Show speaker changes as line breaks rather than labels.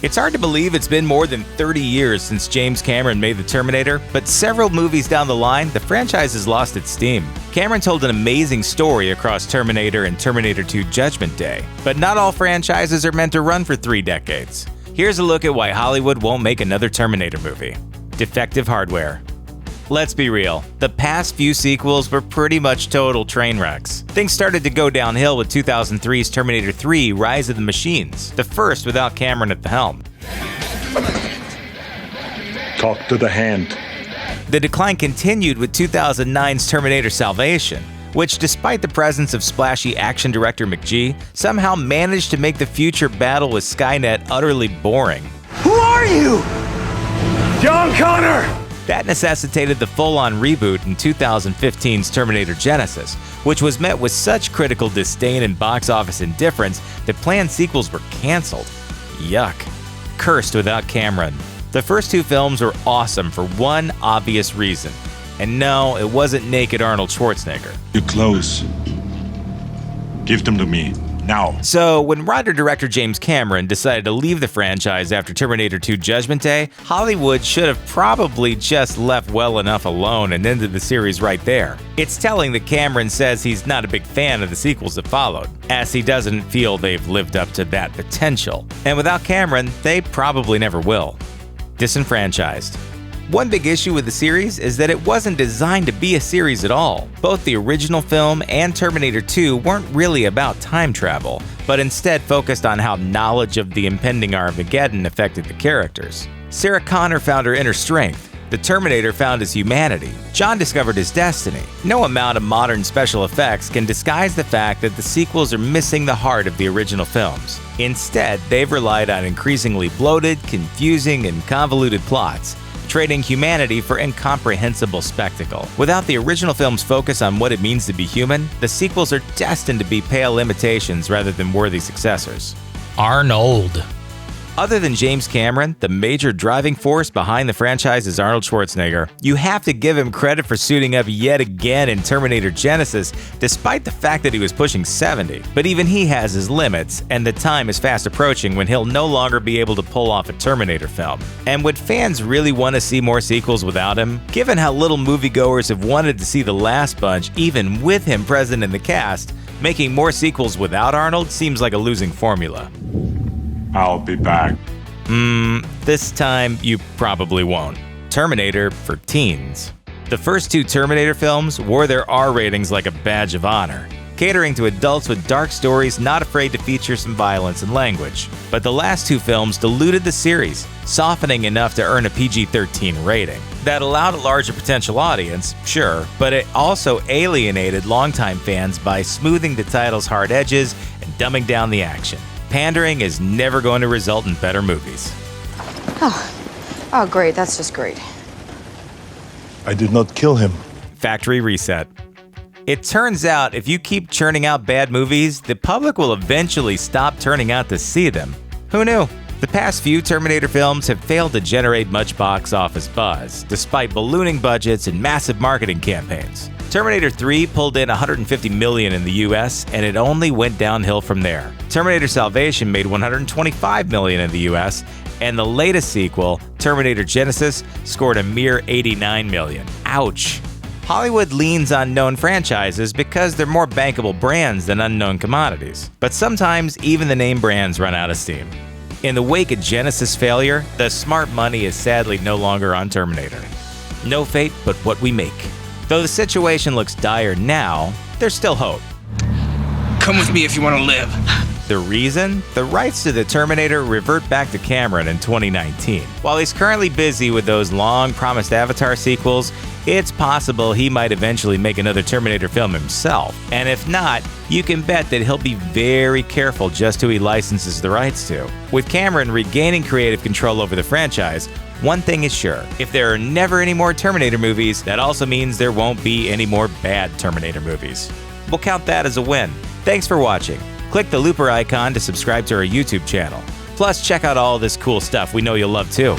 It's hard to believe it's been more than 30 years since James Cameron made The Terminator, but several movies down the line, the franchise has lost its steam. Cameron told an amazing story across Terminator and Terminator 2 Judgment Day, but not all franchises are meant to run for 3 decades. Here's a look at why Hollywood won't make another Terminator movie. Defective hardware. Let's be real, the past few sequels were pretty much total train wrecks. Things started to go downhill with 2003's Terminator 3 Rise of the Machines, the first without Cameron at the helm.
Talk to the hand.
The decline continued with 2009's Terminator Salvation, which, despite the presence of splashy action director McG, somehow managed to make the future battle with Skynet utterly boring.
Who are you? John Connor!
That necessitated the full-on reboot in 2015's Terminator Genisys, which was met with such critical disdain and box office indifference that planned sequels were canceled. Yuck. Cursed without Cameron. The first 2 films were awesome for one obvious reason. And no, it wasn't naked Arnold Schwarzenegger.
Your clothes. Give them to me. Now.
So, when writer-director James Cameron decided to leave the franchise after Terminator 2 Judgment Day, Hollywood should have probably just left well enough alone and ended the series right there. It's telling that Cameron says he's not a big fan of the sequels that followed, as he doesn't feel they've lived up to that potential. And without Cameron, they probably never will. Disenfranchised. One big issue with the series is that it wasn't designed to be a series at all. Both the original film and Terminator 2 weren't really about time travel, but instead focused on how knowledge of the impending Armageddon affected the characters. Sarah Connor found her inner strength. The Terminator found his humanity. John discovered his destiny. No amount of modern special effects can disguise the fact that the sequels are missing the heart of the original films. Instead, they've relied on increasingly bloated, confusing, and convoluted plots, trading humanity for incomprehensible spectacle. Without the original film's focus on what it means to be human, the sequels are destined to be pale imitations rather than worthy successors.
Arn-old.
Other than James Cameron, the major driving force behind the franchise is Arnold Schwarzenegger. You have to give him credit for suiting up yet again in Terminator Genisys, despite the fact that he was pushing 70. But even he has his limits, and the time is fast approaching when he'll no longer be able to pull off a Terminator film. And would fans really want to see more sequels without him? Given how little moviegoers have wanted to see the last bunch, even with him present in the cast, making more sequels without Arnold seems like a losing formula.
I'll be back.
This time you probably won't. Terminator for teens. The first 2 Terminator films wore their R ratings like a badge of honor, catering to adults with dark stories not afraid to feature some violence and language. But the last 2 films diluted the series, softening enough to earn a PG-13 rating. That allowed a larger potential audience, sure, but it also alienated longtime fans by smoothing the title's hard edges and dumbing down the action. Pandering is never going to result in better movies.
Oh, great. That's just great.
I did not kill him.
Factory reset. It turns out if you keep churning out bad movies, the public will eventually stop turning out to see them. Who knew? The past few Terminator films have failed to generate much box office buzz, despite ballooning budgets and massive marketing campaigns. Terminator 3 pulled in $150 million in the US, and it only went downhill from there. Terminator Salvation made $125 million in the US, and the latest sequel, Terminator Genisys, scored a mere $89 million. Ouch. Hollywood leans on known franchises because they're more bankable brands than unknown commodities. But sometimes even the name brands run out of steam. In the wake of Genisys' failure, the smart money is sadly no longer on Terminator. No fate but what we make. Though the situation looks dire now, there's still hope.
Come with me if you want to live.
The reason? The rights to the Terminator revert back to Cameron in 2019. While he's currently busy with those long-promised Avatar sequels, it's possible he might eventually make another Terminator film himself. And if not, you can bet that he'll be very careful just who he licenses the rights to. With Cameron regaining creative control over the franchise, one thing is sure, if there are never any more Terminator movies, that also means there won't be any more bad Terminator movies. We'll count that as a win. Thanks for watching. Click the looper icon to subscribe to our YouTube channel. Plus, check out all this cool stuff we know you'll love too.